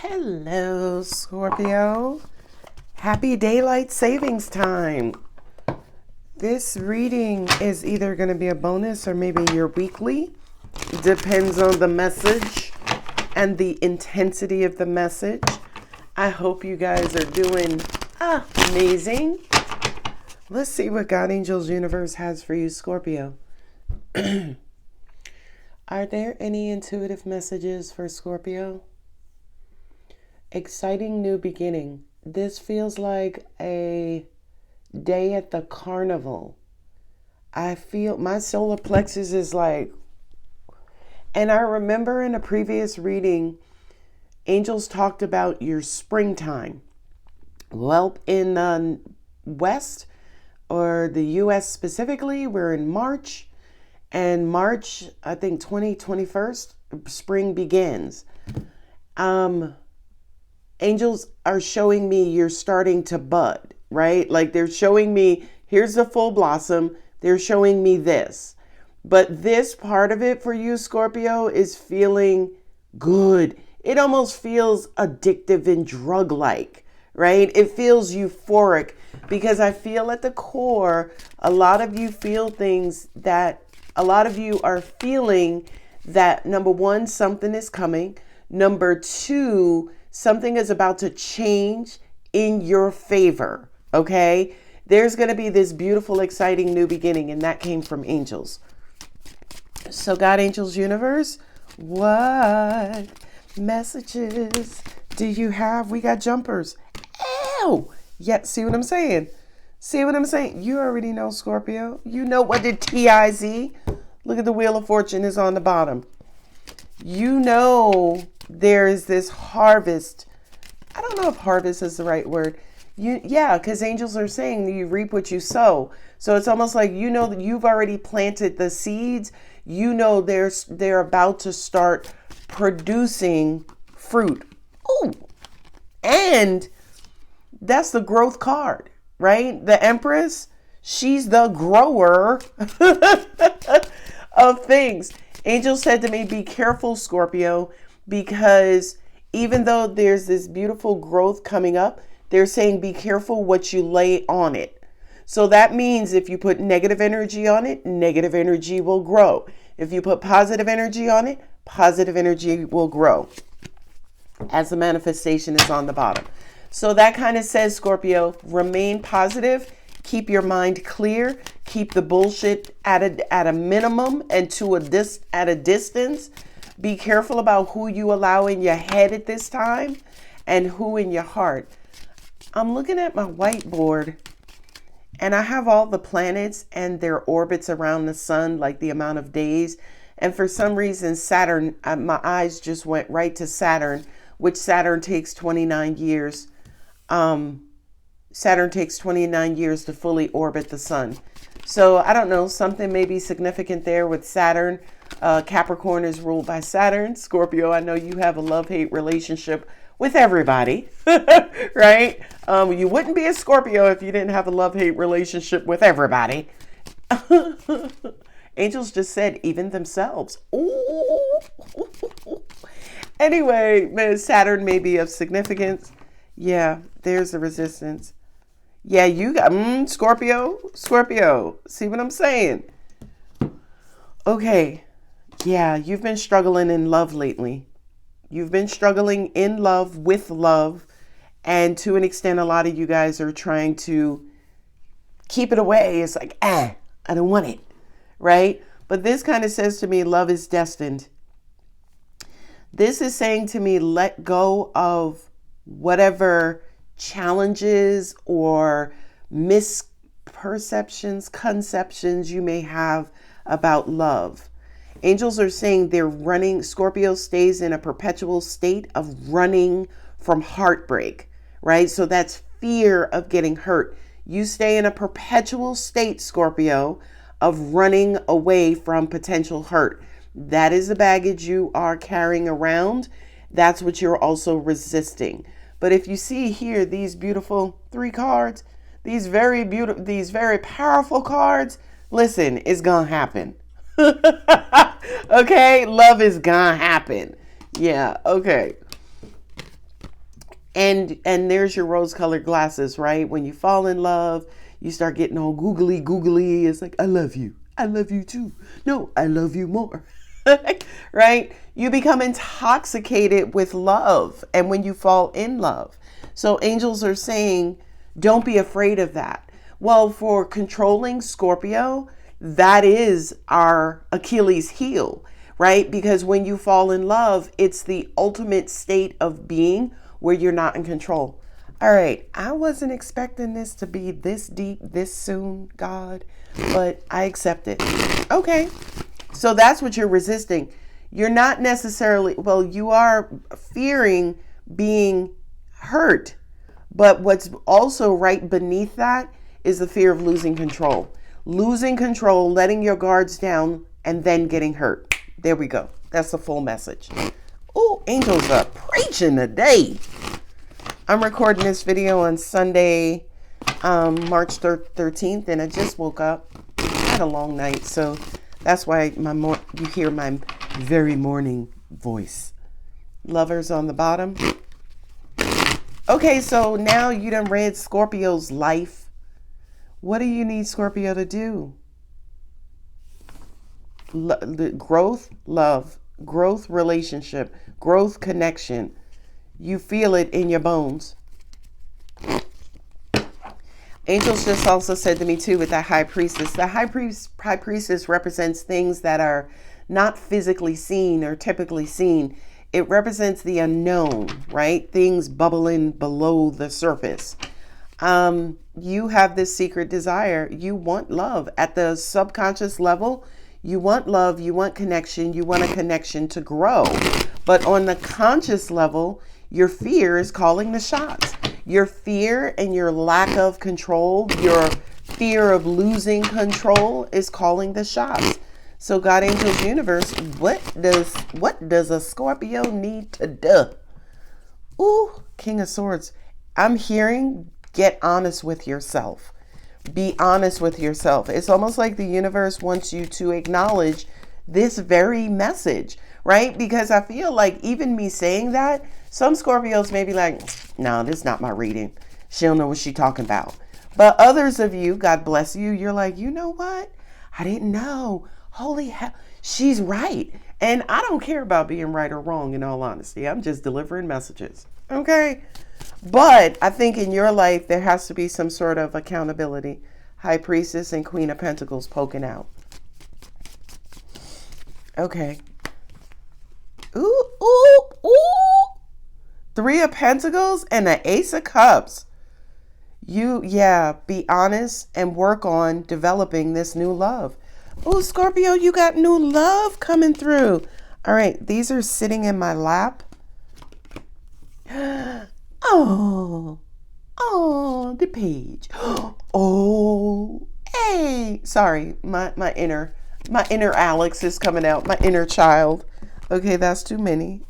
Hello, Scorpio. Happy daylight savings time. This reading is either going to be a bonus or maybe your weekly. Depends on the message and the intensity of the message. I hope you guys are doing amazing. Let's see what God Angels Universe has for you, Scorpio. Are there any intuitive messages for Scorpio? Exciting new beginning. This feels like a day at the carnival. I feel my solar plexus is like, and I remember in a previous reading, angels talked about your springtime. Well, in the West or the US specifically, we're in March, and March, I think 2021, spring begins. Angels are showing me you're starting to bud, right? Like they're showing me, here's the full blossom. They're showing me this. But this part of it for you, Scorpio, is feeling good. It almost feels addictive and drug-like, right? It feels euphoric because I feel at the core, a lot of you feel things that a lot of you are feeling that, number one, something is coming. Number two, something is about to change in your favor, okay? There's going to be this beautiful, exciting new beginning, and that came from angels. So, God Angels Universe, what messages do you have? We got jumpers. Ew! Yeah, see what I'm saying? See what I'm saying? You already know, Scorpio. You know what the TIZ. Look at the Wheel of Fortune is on the bottom. You know there is this harvest. I don't know if harvest is the right word. Because angels are saying you reap what you sow. So it's almost like you know that you've already planted the seeds. You know they're about to start producing fruit. Ooh. And that's the growth card, right? The Empress, she's the grower of things. Angel said to me, be careful, Scorpio, because even though there's this beautiful growth coming up, they're saying be careful what you lay on it. So that means if you put negative energy on it, negative energy will grow. If you put positive energy on it, positive energy will grow. As the manifestation is on the bottom. So that kind of says, Scorpio, remain positive. Keep your mind clear. Keep the bullshit at a minimum and at a distance. Be careful about who you allow in your head at this time and who in your heart. I'm looking at my whiteboard and I have all the planets and their orbits around the sun, like the amount of days. And for some reason, Saturn, my eyes just went right to Saturn, which Saturn takes 29 years. Saturn takes 29 years to fully orbit the sun. So I don't know, something may be significant there with Saturn. Capricorn is ruled by Saturn. Scorpio, I know you have a love-hate relationship with everybody, right? You wouldn't be a Scorpio if you didn't have a love-hate relationship with everybody. Angels just said even themselves. Ooh. Anyway, Saturn may be of significance. Yeah, there's the resistance. Yeah, you got Scorpio. See what I'm saying? Okay. Yeah, you've been struggling in love lately. You've been struggling in love with love. And to an extent, a lot of you guys are trying to keep it away. It's like, I don't want it. Right? But this kind of says to me, love is destined. This is saying to me, let go of whatever challenges or misperceptions, conceptions you may have about love. Angels are saying they're running. Scorpio stays in a perpetual state of running from heartbreak, right? So that's fear of getting hurt. You stay in a perpetual state, Scorpio, of running away from potential hurt. That is the baggage you are carrying around. That's what you're also resisting. But if you see here, these beautiful 3 cards, these very beautiful, these very powerful cards, listen, it's gonna happen. Okay, love is gonna happen. Yeah, okay. And there's your rose-colored glasses, right? When you fall in love, you start getting all googly. It's like, I love you. I love you too. No, I love you more. Right? You become intoxicated with love. And when you fall in love. So angels are saying, don't be afraid of that. Well, for controlling Scorpio, that is our Achilles heel, right? Because when you fall in love, it's the ultimate state of being where you're not in control. All right, I wasn't expecting this to be this deep, this soon, God, but I accept it. Okay, so that's what you're resisting. You're not necessarily, well, you are fearing being hurt, but what's also right beneath that is the fear of losing control. Losing control, letting your guards down, and then getting hurt. There we go. That's the full message. Oh, angels are preaching today. I'm recording this video on Sunday, March 13th, and I just woke up. I had a long night, so that's why you hear my very morning voice. Lovers on the bottom. Okay, so now you done read Scorpio's life. What do you need Scorpio to do? Growth, love, growth, relationship, growth, connection. You feel it in your bones. Angels just also said to me too with that high priestess. The high priestess represents things that are not physically seen or typically seen. It represents the unknown, right? Things bubbling below the surface. You have this secret desire. You want love at the subconscious level. You want love. You want connection. You want a connection to grow. But on the conscious level, your fear is calling the shots. Your fear and your lack of control, your fear of losing control is calling the shots. So God, angels, universe, what does a Scorpio need to do? Ooh, King of Swords. I'm hearing, get honest with yourself. Be honest with yourself. It's almost like the universe wants you to acknowledge this very message, right? Because I feel like even me saying that, some Scorpios may be like, no, this is not my reading. She don't know what she's talking about. But others of you, God bless you, you're like, you know what? I didn't know. Holy hell, she's right. And I don't care about being right or wrong, in all honesty. I'm just delivering messages. Okay? But I think in your life, there has to be some sort of accountability. High Priestess and Queen of Pentacles poking out. Okay. Ooh, ooh, ooh. Three of Pentacles and an Ace of Cups. Be honest and work on developing this new love. Oh, Scorpio, you got new love coming through. All right, these are sitting in my lap. Oh, the page. Oh, hey. Sorry, my inner Alex is coming out, my inner child. Okay, that's too many.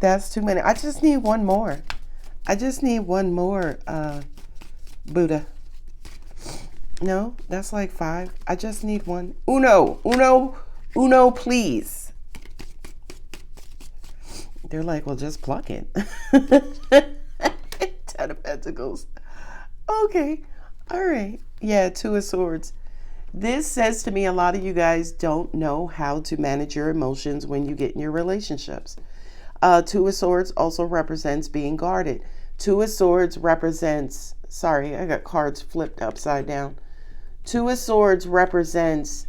I just need one more. Buddha. No, that's like 5. I just need one. Uno, please. They're like, well, just pluck it. 10 of Pentacles. Okay. All right. Yeah, 2 of Swords. This says to me a lot of you guys don't know how to manage your emotions when you get in your relationships. 2 of Swords also represents being guarded. 2 of Swords represents, sorry, I got cards flipped upside down. 2 of Swords represents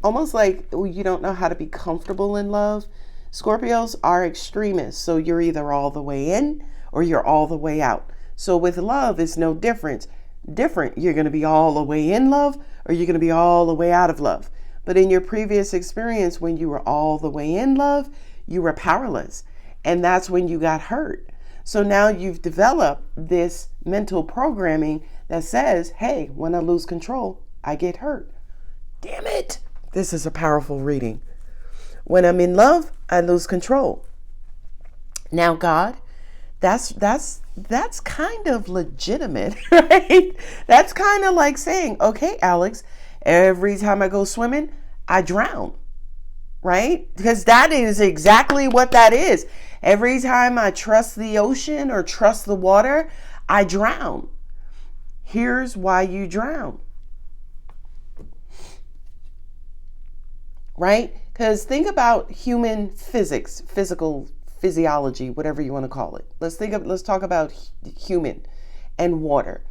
almost like you don't know how to be comfortable in love. Scorpios are extremists, so you're either all the way in or you're all the way out. So with love, it's no different. You're going to be all the way in love or you're going to be all the way out of love. But in your previous experience, when you were all the way in love, you were powerless. And that's when you got hurt. So now you've developed this mental programming that says, hey, when I lose control, I get hurt. Damn it. This is a powerful reading. When I'm in love, I lose control. Now, God, that's kind of legitimate, right? That's kind of like saying, okay, Alex, every time I go swimming, I drown. right? Because that is exactly what that is. Every time I trust the ocean or trust the water, I drown. Here's why you drown, right? Because think about human physics, physiology, whatever you want to call it. Let's talk about human and water.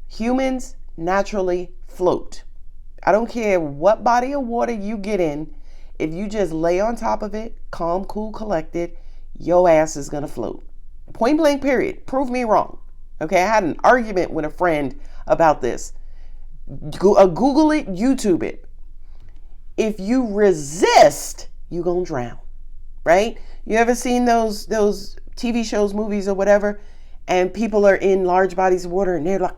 Humans naturally float. I don't care what body of water you get in. If you just lay on top of it, calm, cool, collected, your ass is going to float. Point blank, period. Prove me wrong. Okay, I had an argument with a friend about this. Google it, YouTube it. If you resist, you're going to drown, right? You ever seen those TV shows, movies, or whatever, and people are in large bodies of water and they're like,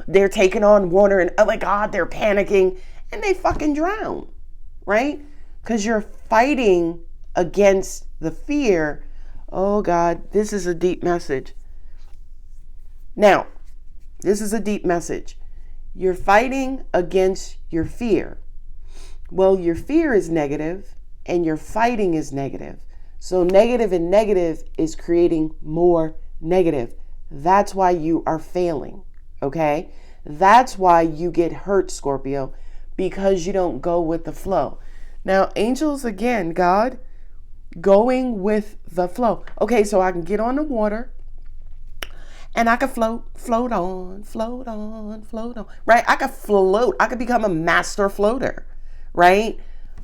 they're taking on water and oh my God, they're panicking and they fucking drown, right? Because you're fighting against the fear. Oh God, this is a deep message. Now, this is a deep message. You're fighting against your fear. Well, your fear is negative and your fighting is negative. So negative and negative is creating more negative. That's why you are failing, okay? That's why you get hurt, Scorpio, because you don't go with the flow. Now, angels, again, God, going with the flow. Okay, so I can get on the water and I can float on, right? I could float. I could become a master floater, right?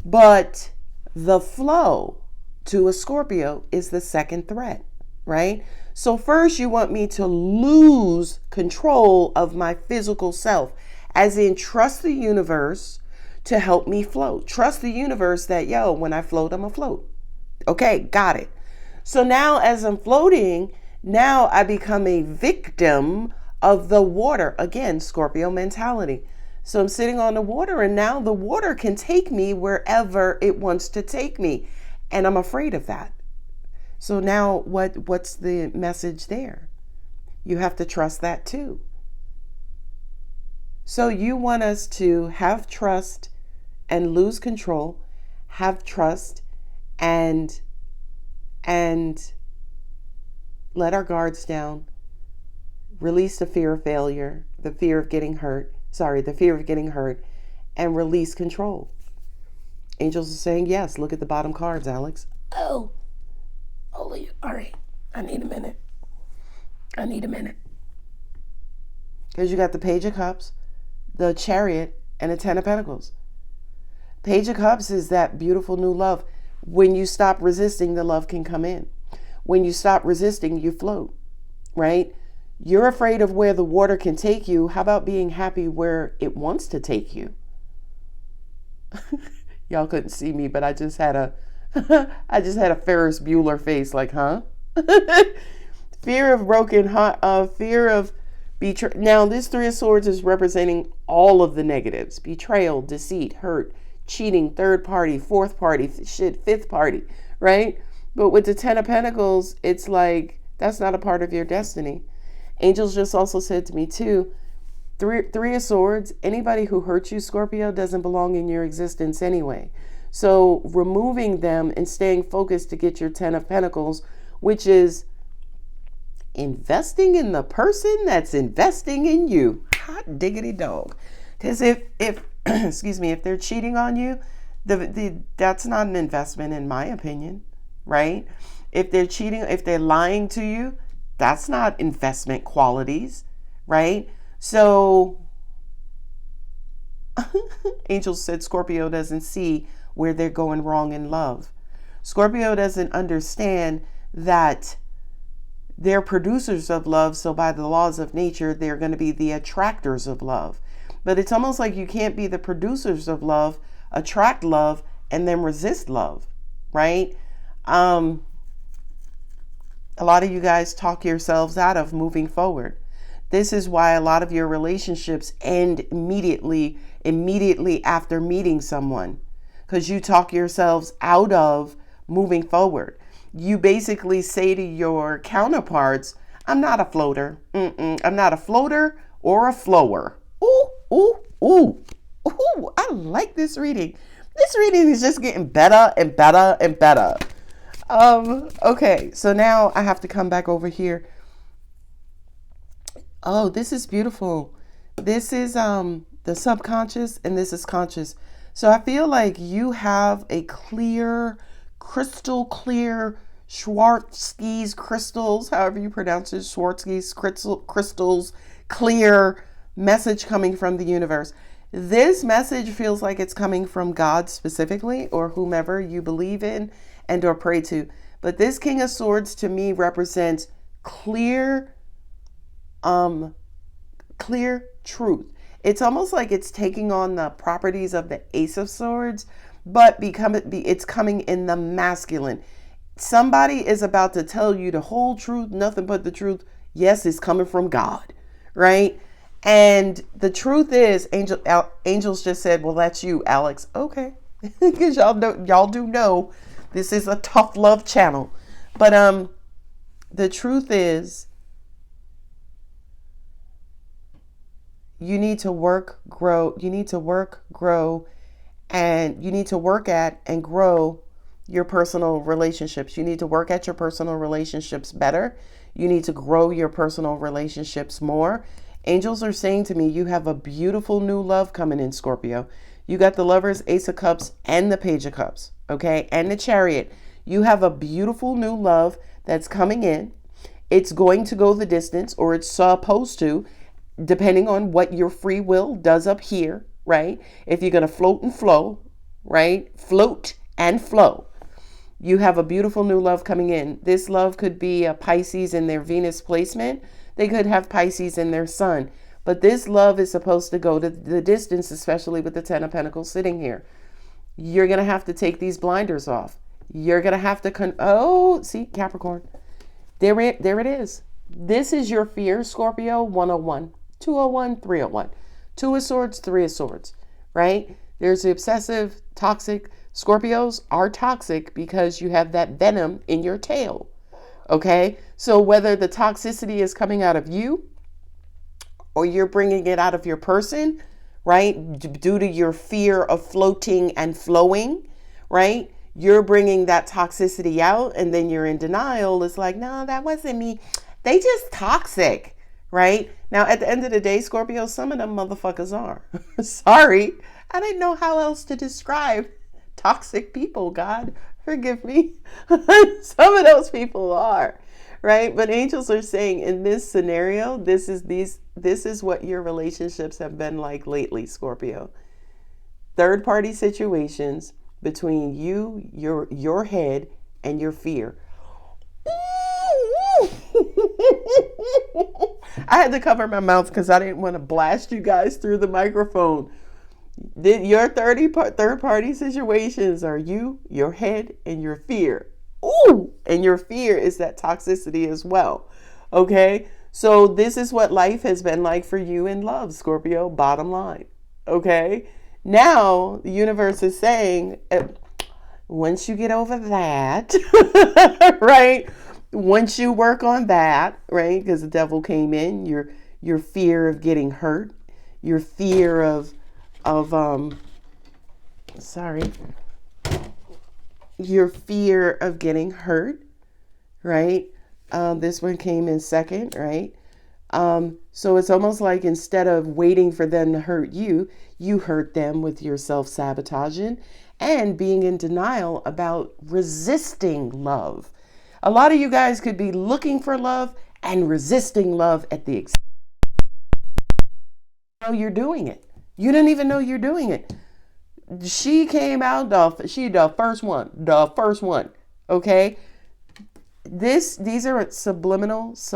But the flow to a Scorpio is the second threat, right? So first you want me to lose control of my physical self, as in trust the universe to help me float. Trust the universe that, yo, when I float, I'm afloat. Okay, got it. So now as I'm floating, now I become a victim of the water. Again, Scorpio mentality. So I'm sitting on the water and now the water can take me wherever it wants to take me. And I'm afraid of that. So now what's the message there? You have to trust that too. So you want us to have trust and lose control, have trust and let our guards down, release the fear of failure, the fear of getting hurt, and release control. Angels are saying yes. Look at the bottom cards, Alex. Oh, all right. I need a minute. Because you got the Page of Cups, the Chariot, and the Ten of Pentacles. Page of Cups is that beautiful new love. When you stop resisting, the love can come in. When you stop resisting, you float, right? You're afraid of where the water can take you. How about being happy where it wants to take you? Y'all couldn't see me, but I just had a Ferris Bueller face, like, huh? Fear of broken heart, fear of betrayal. Now, this Three of Swords is representing all of the negatives: betrayal, deceit, hurt, cheating, third party, fourth party, fifth party, right? But with the Ten of Pentacles, it's like, that's not a part of your destiny. Angels just also said to me too, Three of Swords, anybody who hurts you, Scorpio, doesn't belong in your existence anyway. So removing them and staying focused to get your Ten of Pentacles, which is investing in the person that's investing in you. Hot diggity dog. Because if excuse me, if they're cheating on you, that's not an investment in my opinion, right? If they're cheating, if they're lying to you, that's not investment qualities, right? So Angels said Scorpio doesn't see where they're going wrong in love. Scorpio doesn't understand that they're producers of love, so by the laws of nature, they're going to be the attractors of love. But it's almost like you can't be the producers of love, attract love, and then resist love, right? A lot of you guys talk yourselves out of moving forward. This is why a lot of your relationships end immediately after meeting someone, because you talk yourselves out of moving forward. You basically say to your counterparts, I'm not a floater. I'm not a floater or a flower. Ooh, ooh, ooh, ooh, I like this reading. This reading is just getting better and better and better. Okay, so now I have to come back over here. Oh, this is beautiful. This is the subconscious and this is conscious. So I feel like you have a clear, crystal clear Schwarzschi's crystals, however you pronounce it, Schwarzschi's crystals, clear message coming from the universe. This message feels like it's coming from God specifically, or whomever you believe in and or pray to. But this King of Swords to me represents clear truth. It's almost like it's taking on the properties of the Ace of Swords, but it's coming in the masculine. Somebody is about to tell you the whole truth, nothing but the truth. Yes, it's coming from God, right? And the truth is, angels just said, well, that's you, Alex. Okay, because y'all do know this is a tough love channel. But the truth is, you need to work, grow. You need to work, grow, and you need to work at and grow your personal relationships. You need to work at your personal relationships better. You need to grow your personal relationships more. Angels are saying to me, you have a beautiful new love coming in, Scorpio. You got the Lovers, Ace of Cups, and the Page of Cups, okay? And the Chariot. You have a beautiful new love that's coming in. It's going to go the distance, or it's supposed to, depending on what your free will does up here, right? If you're going to float and flow, right? Float and flow. You have a beautiful new love coming in. This love could be a Pisces in their Venus placement. They could have Pisces in their sun. But this love is supposed to go to the distance, especially with the Ten of Pentacles sitting here. You're going to have to take these blinders off. You're going to have to... see, Capricorn. There it is. This is your fear, Scorpio, 101. 201, 301. Two of Swords, Three of Swords, right? There's the obsessive, toxic. Scorpios are toxic because you have that venom in your tail, okay? So whether the toxicity is coming out of you or you're bringing it out of your person, right? Due to your fear of floating and flowing, right? You're bringing that toxicity out and then you're in denial. It's like, no, that wasn't me. They just toxic, right? Now, at the end of the day, Scorpio, some of them motherfuckers are. Sorry. I didn't know how else to describe toxic people. God, forgive me. Some of those people are, right? But angels are saying in this scenario, this is what your relationships have been like lately, Scorpio. Third party situations between you, your head, and your fear. I had to cover my mouth because I didn't want to blast you guys through the microphone. Your third party situations are you, your head, and your fear. Ooh, and your fear is that toxicity as well. Okay, so this is what life has been like for you in love, Scorpio, bottom line. Okay, now the universe is saying, once you get over that, right? Once you work on that, right? Because the devil came in, your fear of getting hurt, your fear of your fear of getting hurt, right? This one came in second, right? So it's almost like instead of waiting for them to hurt you, you hurt them with your self-sabotaging and being in denial about resisting love. A lot of you guys could be looking for love and resisting love at the extent you're doing it. You didn't even know you're doing it. She came out, the first one, okay? These are subconscious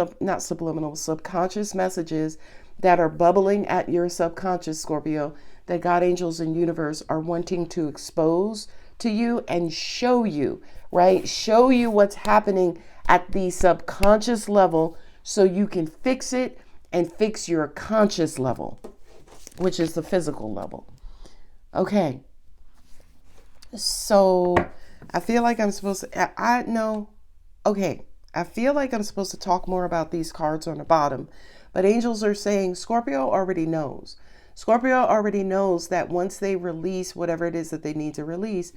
messages that are bubbling at your subconscious, Scorpio, that God, angels, and universe are wanting to expose to you and show you, right? Show you what's happening at the subconscious level so you can fix it and fix your conscious level, which is the physical level. Okay. So I feel like I'm supposed to, I feel like I'm supposed to talk more about these cards on the bottom, but angels are saying Scorpio already knows. Scorpio already knows that once they release whatever it is that they need to release,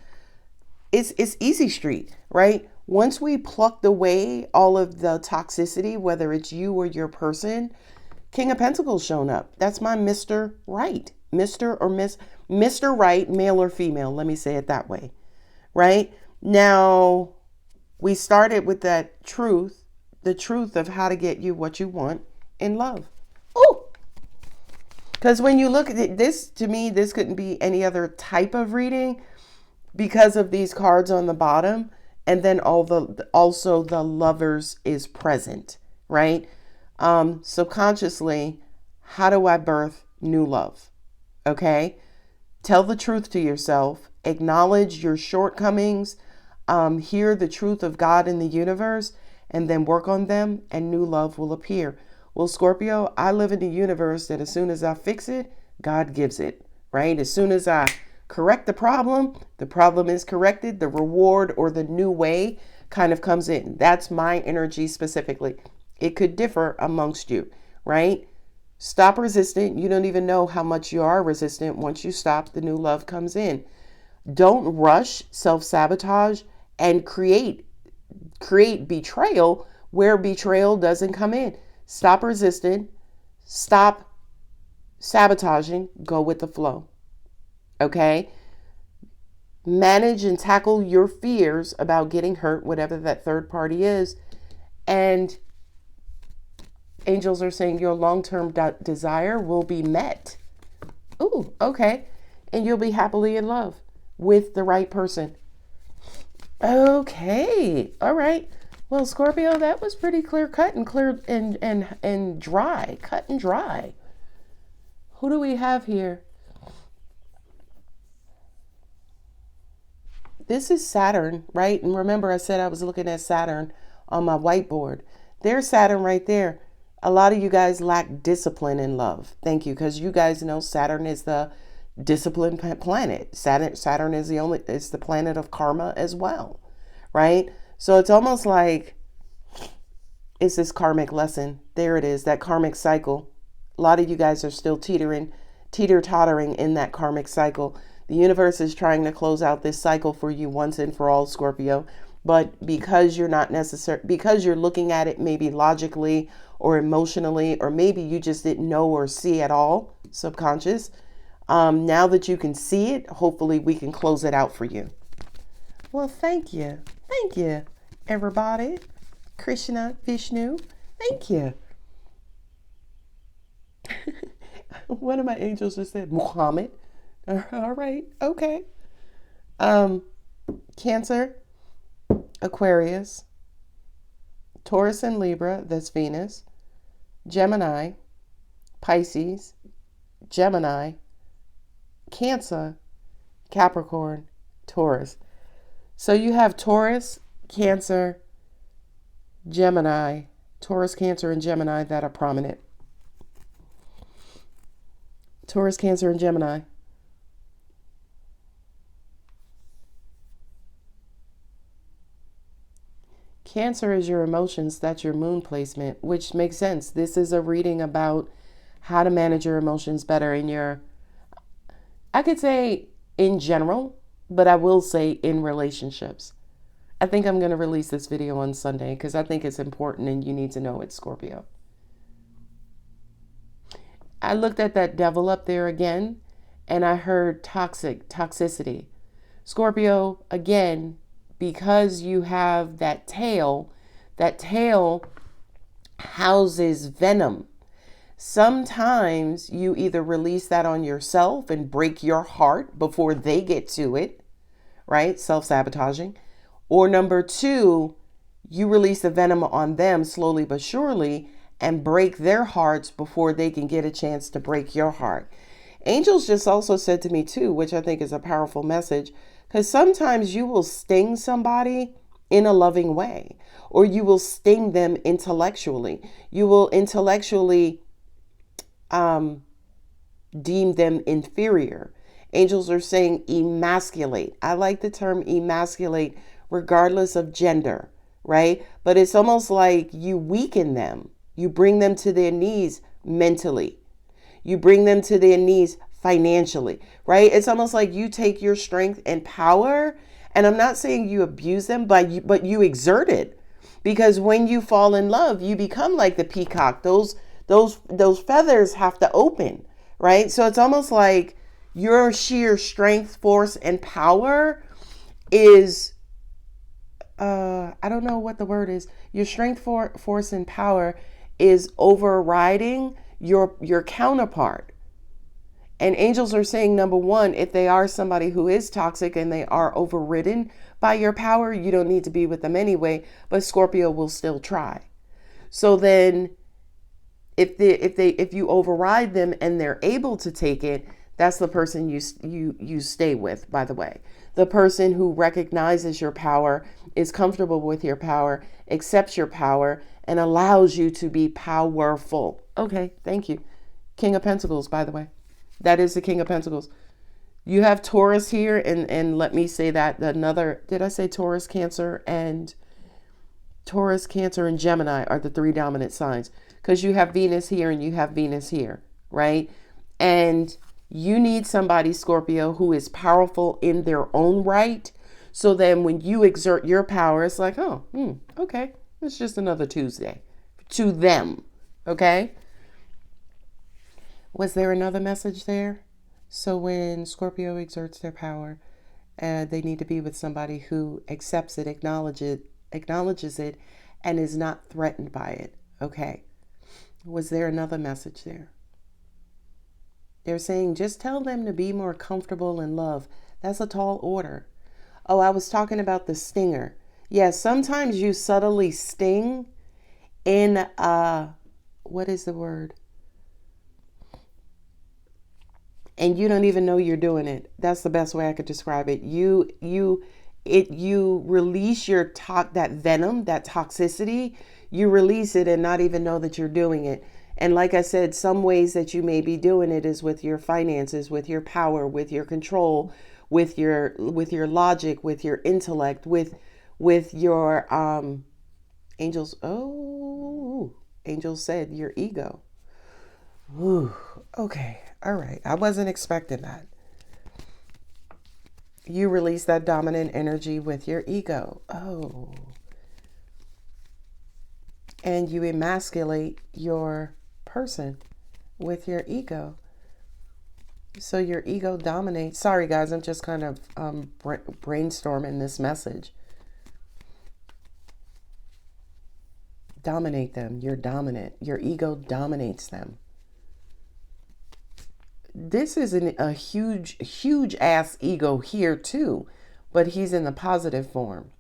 it's easy street, right? Once we plucked away all of the toxicity, whether it's you or your person, King of Pentacles shown up. That's my Mr. Right. Mr. or Miss, Mr. Right, male or female. Let me say it that way, right? Now, we started with that truth, the truth of how to get you what you want in love. Oh, because when you look at it, this, to me, this couldn't be any other type of reading because of these cards on the bottom. And then also the lovers is present, right? Subconsciously, how do I birth new love? Okay. Tell the truth to yourself, acknowledge your shortcomings, hear the truth of God in the universe, and then work on them, and new love will appear. Well, Scorpio, I live in a universe that as soon as I fix it, God gives it, right? As soon as I correct the problem is corrected, the reward or the new way kind of comes in. That's my energy specifically. It could differ amongst you, right? Stop resistant. You don't even know how much you are resistant. Once you stop, the new love comes in. Don't rush self-sabotage and create betrayal where betrayal doesn't come in. Stop resisting. Stop sabotaging. Go with the flow. Okay? Manage and tackle your fears about getting hurt, whatever that third party is. And angels are saying your long-term desire will be met. Ooh, okay. And you'll be happily in love with the right person. Okay. All right. Well, Scorpio, that was pretty clear cut and clear and dry. Cut and dry. Who do we have here? This is Saturn, right? And remember, I said I was looking at Saturn on my whiteboard. There's Saturn right there. A lot of you guys lack discipline in love. Thank you, because you guys know Saturn is the discipline planet. Saturn is the planet of karma as well, right? So it's almost like it's this karmic lesson. There it is, that karmic cycle. A lot of you guys are still teeter-tottering in that karmic cycle. The universe is trying to close out this cycle for you once and for all, Scorpio. But because you're because you're looking at it maybe logically or emotionally, or maybe you just didn't know or see at all, subconscious, now that you can see it, hopefully we can close it out for you. Well, thank you. Thank you, everybody. Krishna, Vishnu, thank you. One of my angels just said, Muhammad. All right. Okay. Cancer, Aquarius, Taurus and Libra, that's Venus, Gemini, Pisces, Gemini, Cancer, Capricorn, Taurus. So you have Taurus, Cancer, Gemini, Taurus, Cancer, and Gemini that are prominent. Taurus, Cancer, and Gemini. Cancer is your emotions. That's your moon placement, which makes sense. This is a reading about how to manage your emotions better I could say in general, but I will say in relationships. I think I'm going to release this video on Sunday because I think it's important and you need to know it, Scorpio. I looked at that devil up there again and I heard toxicity. Scorpio, again, because you have that tail houses venom. Sometimes you either release that on yourself and break your heart before they get to it, right? Self-sabotaging. Or number two, you release the venom on them slowly but surely and break their hearts before they can get a chance to break your heart. Angels just also said to me too, which I think is a powerful message, because sometimes you will sting somebody in a loving way, or you will sting them intellectually. You will intellectually deem them inferior. Angels are saying emasculate. I like the term emasculate regardless of gender, right? But it's almost like you weaken them. You bring them to their knees mentally. You bring them to their knees financially, right? It's almost like you take your strength and power, and I'm not saying you abuse them, but you exert it. Because when you fall in love, you become like the peacock. Those feathers have to open, right? So it's almost like your sheer strength, force, and power is I don't know what the word is. Your strength, force, and power is overriding your counterpart. And angels are saying, number one, if they are somebody who is toxic and they are overridden by your power, you don't need to be with them anyway, but Scorpio will still try. So then if you override them and they're able to take it, that's the person you stay with, by the way. The person who recognizes your power, is comfortable with your power, accepts your power, and allows you to be powerful. Okay, thank you. King of Pentacles, by the way. That is the King of Pentacles. You have Taurus here, and let me say that did I say Taurus, Cancer, and Gemini are the three dominant signs, because you have Venus here and you have Venus here, right? And you need somebody, Scorpio, who is powerful in their own right. So then when you exert your power, it's like, oh, okay, it's just another Tuesday to them, okay? Was there another message there? So when Scorpio exerts their power, they need to be with somebody who accepts it, acknowledges it, and is not threatened by it. Okay. Was there another message there? They're saying, just tell them to be more comfortable in love. That's a tall order. Oh, I was talking about the stinger. Yeah, sometimes you subtly sting in, what is the word? And you don't even know you're doing it. That's the best way I could describe it. You release that venom, that toxicity. You release it and not even know that you're doing it. And like I said, some ways that you may be doing it is with your finances, with your power, with your control, with your logic, with your intellect, with your angels. Oh, angels said your ego. Ooh, okay. All right. I wasn't expecting that. You release that dominant energy with your ego. Oh. And you emasculate your person with your ego. So your ego dominates. Sorry, guys. I'm just kind of brainstorming this message. Dominate them. You're dominant. Your ego dominates them. This is a huge ass ego here too, but he's in the positive form.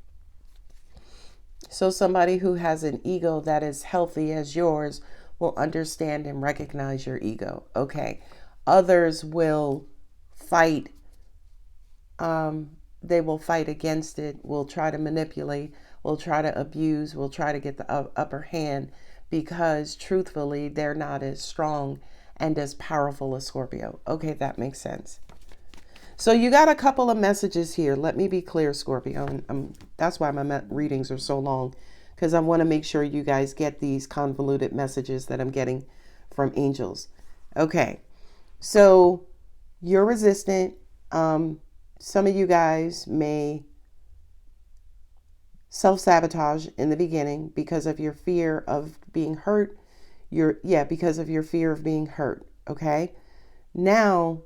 So somebody who has an ego that is healthy as yours will understand and recognize your ego. Okay. Others will fight. They will fight against it, will try to manipulate, will try to abuse, will try to get the upper hand, because truthfully, they're not as strong and as powerful as Scorpio. Okay, that makes sense. So you got a couple of messages here. Let me be clear, Scorpio. And that's why my readings are so long, because I want to make sure you guys get these convoluted messages that I'm getting from angels. Okay, so you're resistant. Some of you guys may self-sabotage in the beginning because of your fear of being hurt. Because of your fear of being hurt. Okay. Now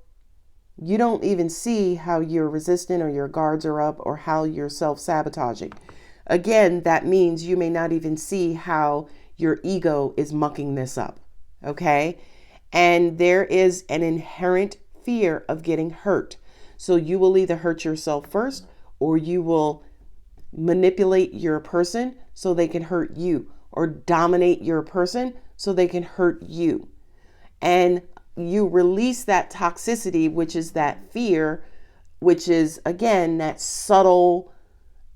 you don't even see how you're resistant or your guards are up or how you're self-sabotaging. Again, that means you may not even see how your ego is mucking this up. Okay. And there is an inherent fear of getting hurt. So you will either hurt yourself first, or you will manipulate your person so they can hurt you, or dominate your person so they can hurt you. And you release that toxicity, which is that fear, which is, again, that subtle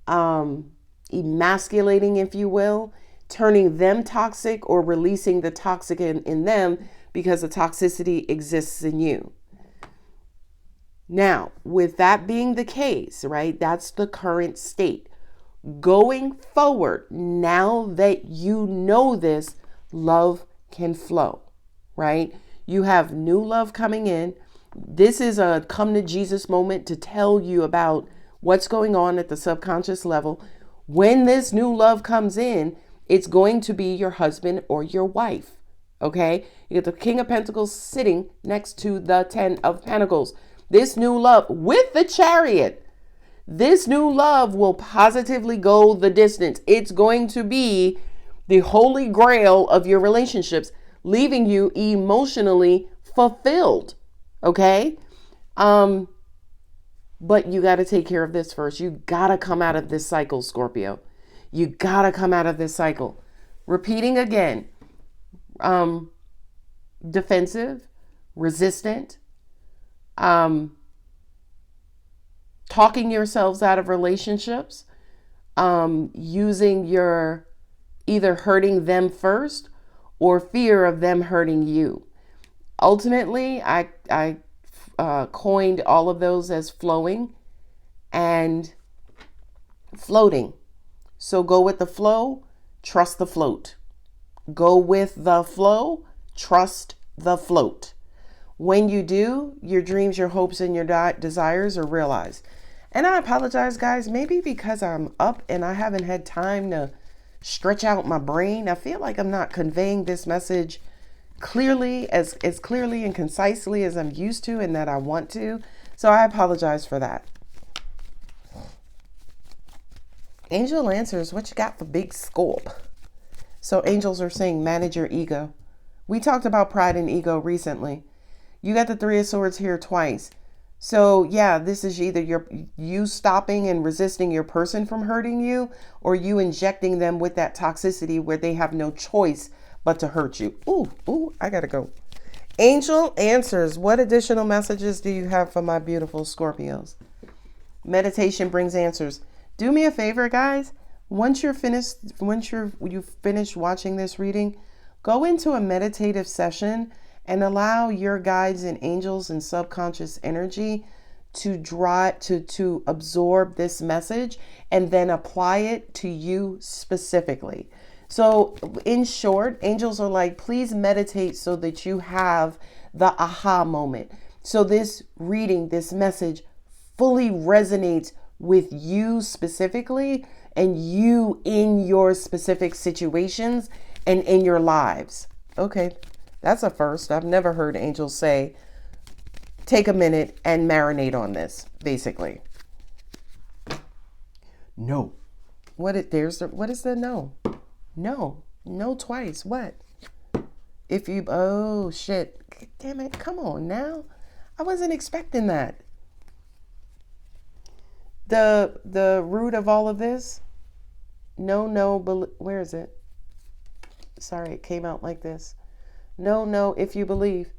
emasculating, if you will, turning them toxic or releasing the toxic in them, because the toxicity exists in you. Now, with that being the case, right, that's the current state. Going forward, now that you know this, love can flow, right? You have new love coming in. This is a come to Jesus moment to tell you about what's going on at the subconscious level. When this new love comes in, it's going to be your husband or your wife. Okay? You get the King of Pentacles sitting next to the 10 of Pentacles. This new love with the Chariot. This new love will positively go the distance. It's going to be the holy grail of your relationships, leaving you emotionally fulfilled. Okay? But you got to take care of this first. You got to come out of this cycle, Scorpio. You got to come out of this cycle. Repeating again, defensive, resistant, talking yourselves out of relationships, using your either hurting them first or fear of them hurting you. Ultimately, I coined all of those as flowing and floating. So go with the flow, trust the float. Go with the flow, trust the float. When you do, your dreams, your hopes, and your desires are realized. And I apologize, guys, maybe because I'm up and I haven't had time to stretch out my brain. I feel like I'm not conveying this message clearly, as clearly and concisely as I'm used to and that I want to. So I apologize for that. Angel answers, what you got for big Scorp? So angels are saying manage your ego. We talked about pride and ego recently. You got the Three of Swords here twice. So yeah, this is either you stopping and resisting your person from hurting you, or you injecting them with that toxicity where they have no choice but to hurt you. Ooh, I gotta go. Angel answers, what additional messages do you have for my beautiful Scorpios? Meditation brings answers. Do me a favor, guys. Once you've finished watching this reading, go into a meditative session and allow your guides and angels and subconscious energy to absorb this message and then apply it to you specifically. So in short, angels are like, please meditate so that you have the aha moment. So this reading, this message fully resonates with you specifically and you in your specific situations and in your lives. Okay, that's a first. I've never heard angels say, take a minute and marinate on this, basically. No. What is the no? No twice. What? Oh shit. Damn it. Come on now. I wasn't expecting that. The root of all of this. Where is it? Sorry, it came out like this. No, if you believe.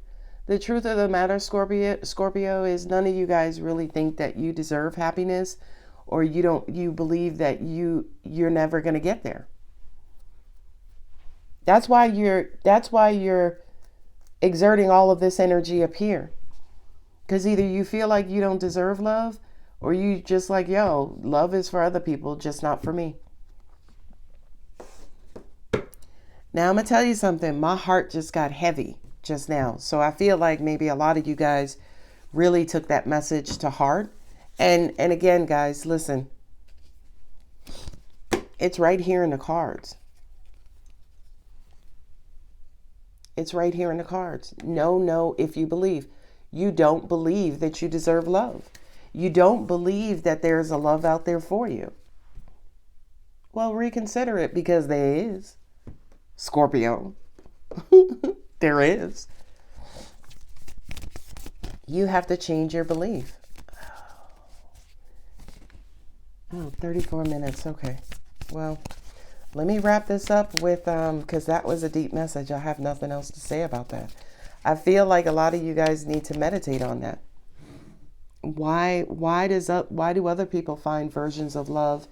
The truth of the matter, Scorpio, is none of you guys really think that you deserve happiness, or you believe that you're never going to get there. That's why you're exerting all of this energy up here. Because either you feel like you don't deserve love, or you just like, yo, love is for other people, just not for me. Now I'm going to tell you something. My heart just got heavy just now. So I feel like maybe a lot of you guys really took that message to heart. And again, guys, listen. It's right here in the cards. It's right here in the cards. No, if you believe. You don't believe that you deserve love. You don't believe that there's a love out there for you. Well, reconsider it, because there is. Scorpio. There is. You have to change your belief. Oh, 34 minutes. Okay. Well, let me wrap this up with, because that was a deep message. I have nothing else to say about that. I feel like a lot of you guys need to meditate on that. Why do other people find versions of love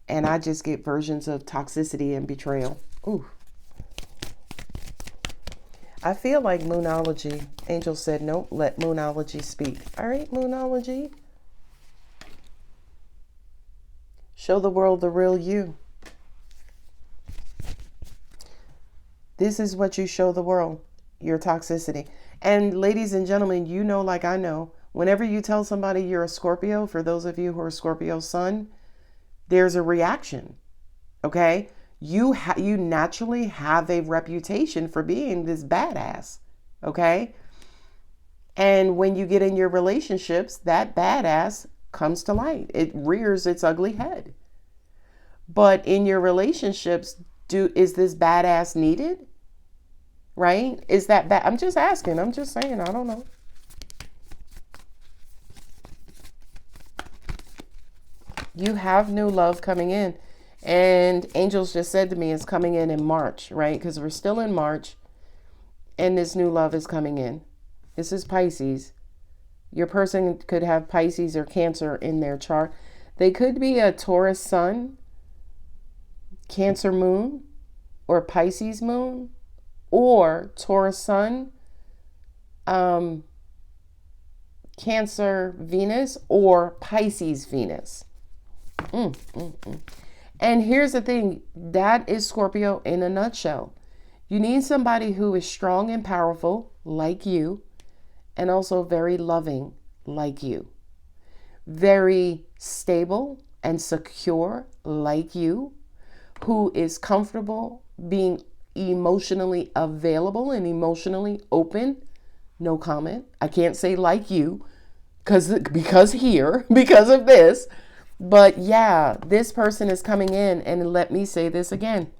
and I just get versions of toxicity and betrayal? Ooh. I feel like Moonology. Angel said, nope, let Moonology speak. All right, Moonology. Show the world the real you. This is what you show the world. your toxicity. And ladies and gentlemen, you know, like I know, whenever you tell somebody you're a Scorpio, for those of you who are Scorpio sun, there's a reaction. Okay? You naturally have a reputation for being this badass. Okay? And when you get in your relationships, that badass comes to light. It rears its ugly head. But in your relationships, is this badass needed? Right? Is that bad? I'm just asking. I'm just saying. I don't know. You have new love coming in. And angels just said to me it's coming in March, right? Because we're still in March. And this new love is coming in. This is Pisces. Your person could have Pisces or Cancer in their chart. They could be a Taurus sun, Cancer moon, or Pisces moon, or Taurus sun, Cancer Venus, or Pisces Venus. And here's the thing, that is Scorpio in a nutshell. You need somebody who is strong and powerful, like you, and also very loving, like you. Very stable and secure, like you, who is comfortable being emotionally available and emotionally open. No comment. I can't say like you because of this. But yeah, this person is coming in, and let me say this again.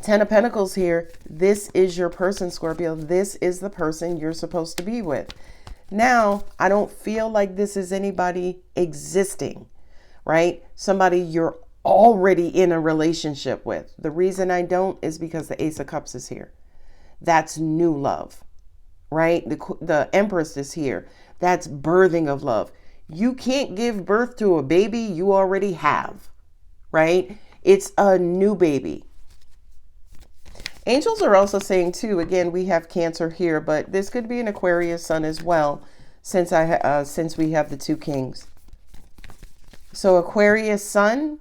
10 of Pentacles here. This is your person, Scorpio. This is the person you're supposed to be with. Now, I don't feel like this is anybody existing, right? Somebody you're already in a relationship with. The reason I don't is because the Ace of Cups is here. That's new love, right? The Empress is here. That's birthing of love. You can't give birth to a baby you already have, right? It's a new baby. Angels are also saying too, again, we have Cancer here, but this could be an Aquarius sun as well, since we have the two kings. So Aquarius sun,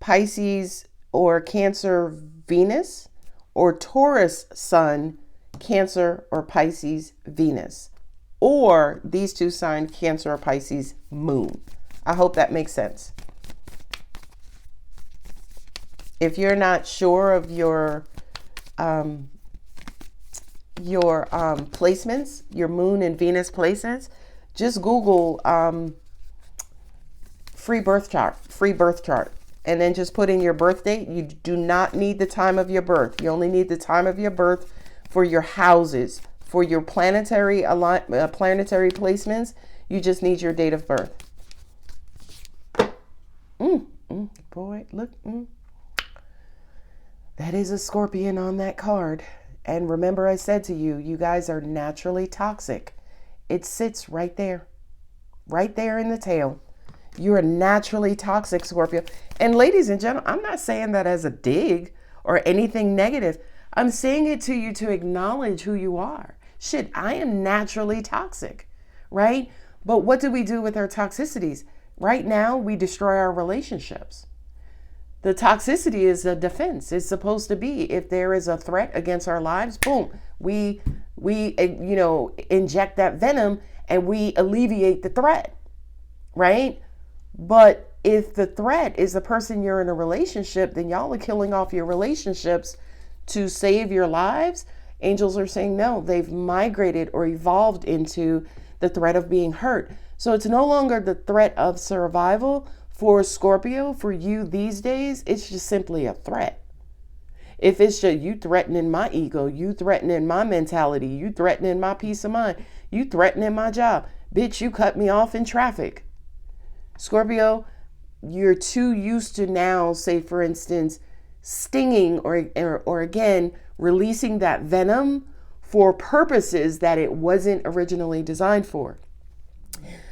Pisces or Cancer Venus, or Taurus sun, Cancer or Pisces Venus, or these two signs, Cancer or Pisces moon. I hope that makes sense. If you're not sure of your placements, your moon and Venus placements, just Google free birth chart, and then just put in your birth date. You do not need the time of your birth. You only need the time of your birth for your houses, for your planetary placements. You just need your date of birth. Boy, look. That is a Scorpion on that card. And remember, I said to you, you guys are naturally toxic. It sits right there in the tail. You're naturally toxic, Scorpio. And ladies and gentlemen, I'm not saying that as a dig or anything negative. I'm saying it to you to acknowledge who you are. Shit, I am naturally toxic, right? But what do we do with our toxicities? Right now, we destroy our relationships. The toxicity is a defense. It's supposed to be, if there is a threat against our lives, boom, we inject that venom and we alleviate the threat, right? But if the threat is the person you're in a relationship, then y'all are killing off your relationships to save your lives. Angels are saying no, they've migrated or evolved into the threat of being hurt. So it's no longer the threat of survival for Scorpio. For you these days, it's just simply a threat. If it's just you threatening my ego, you threatening my mentality, you threatening my peace of mind, you threatening my job, bitch, you cut me off in traffic. Scorpio, you're too used to now, say for instance, stinging or again, releasing that venom for purposes that it wasn't originally designed for.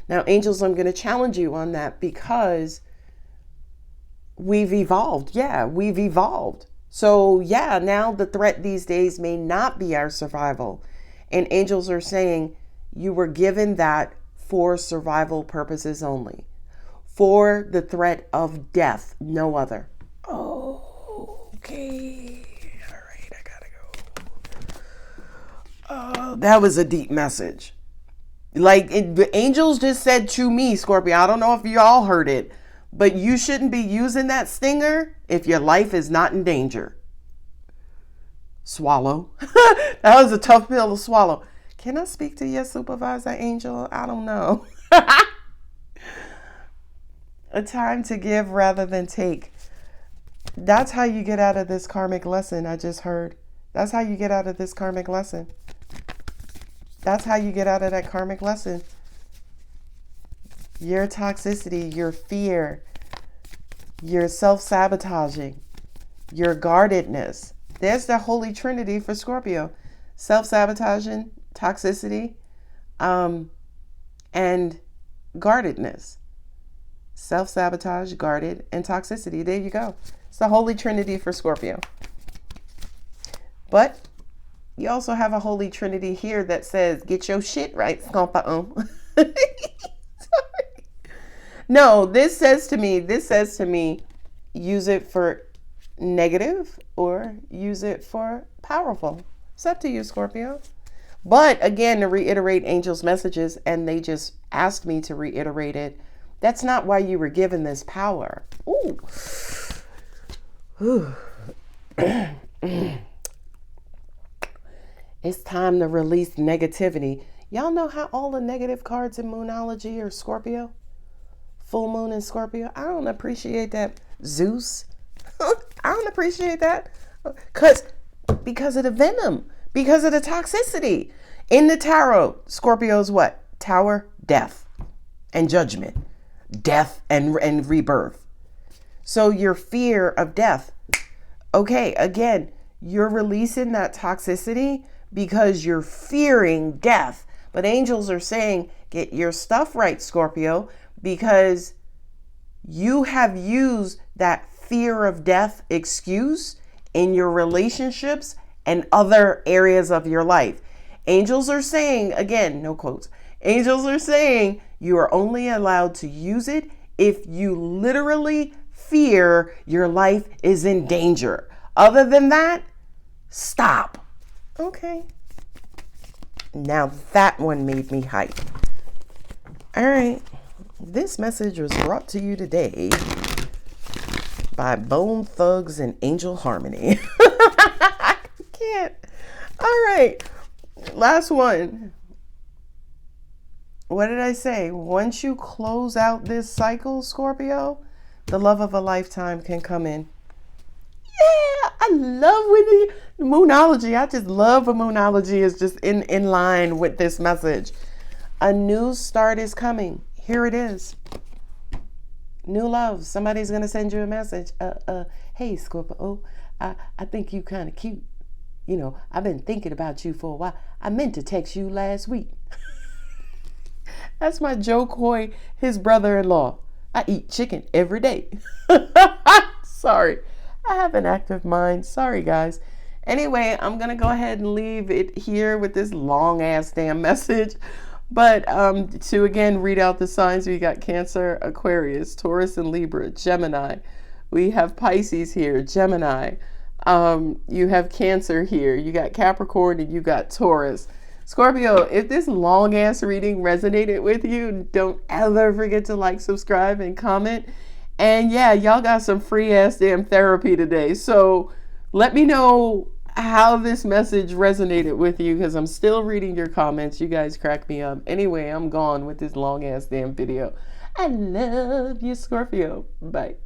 Now, angels, I'm going to challenge you on that because we've evolved. Yeah, we've evolved. So yeah, now the threat these days may not be our survival. And angels are saying you were given that for survival purposes only. For the threat of death, no other. Oh, okay. All right, I gotta go. That was a deep message. Like the angels just said to me, Scorpio, I don't know if you all heard it, but you shouldn't be using that stinger if your life is not in danger. Swallow. That was a tough pill to swallow. Can I speak to your supervisor, angel? I don't know. A time to give rather than take. That's how you get out of this karmic lesson I just heard. That's how you get out of this karmic lesson. That's how you get out of that karmic lesson. Your toxicity, your fear, your self-sabotaging, your guardedness. There's the Holy Trinity for Scorpio. Self-sabotaging, toxicity, and guardedness. Self-sabotage, guarded, and toxicity. There you go. It's the Holy Trinity for Scorpio. But you also have a Holy Trinity here that says, get your shit right, Scorpio. No, this says to me, use it for negative or use it for powerful. It's up to you, Scorpio. But again, to reiterate angels' messages, and they just asked me to reiterate it, that's not why you were given this power. Ooh. Ooh. It's time to release negativity. Y'all know how all the negative cards in Moonology are Scorpio? Full moon in Scorpio. I don't appreciate that. Zeus. I don't appreciate that. Because of the venom. Because of the toxicity. In the tarot, Scorpio's what? Tower, death and judgment. Death and rebirth. So your fear of death. Okay, again, you're releasing that toxicity because you're fearing death. But angels are saying, get your stuff right, Scorpio, because you have used that fear of death excuse in your relationships and other areas of your life. Angels are saying, again, no quotes, angels are saying you are only allowed to use it if you literally fear your life is in danger. Other than that, stop. Okay. Now that one made me hype. All right. This message was brought to you today by Bone Thugs and Angel Harmony. I can't. All right. Last one. What did I say? Once you close out this cycle, Scorpio, the love of a lifetime can come in. Yeah, I love with the Moonology. I just love a Moonology is just in line with this message. A new start is coming. Here it is. New love. Somebody's going to send you a message. Hey, Scorpio, I think you kind of cute. You know, I've been thinking about you for a while. I meant to text you last week. That's my Joe Coy, his brother-in-law. I eat chicken every day. Sorry. I have an active mind. Sorry, guys. Anyway, I'm going to go ahead and leave it here with this long-ass damn message. But to, again, read out the signs, we got Cancer, Aquarius, Taurus, and Libra, Gemini. We have Pisces here, Gemini. You have Cancer here. You got Capricorn, and you got Taurus. Scorpio, if this long-ass reading resonated with you, don't ever forget to like, subscribe, and comment. And yeah, y'all got some free-ass damn therapy today. So let me know how this message resonated with you, because I'm still reading your comments. You guys crack me up. Anyway, I'm gone with this long-ass damn video. I love you, Scorpio. Bye.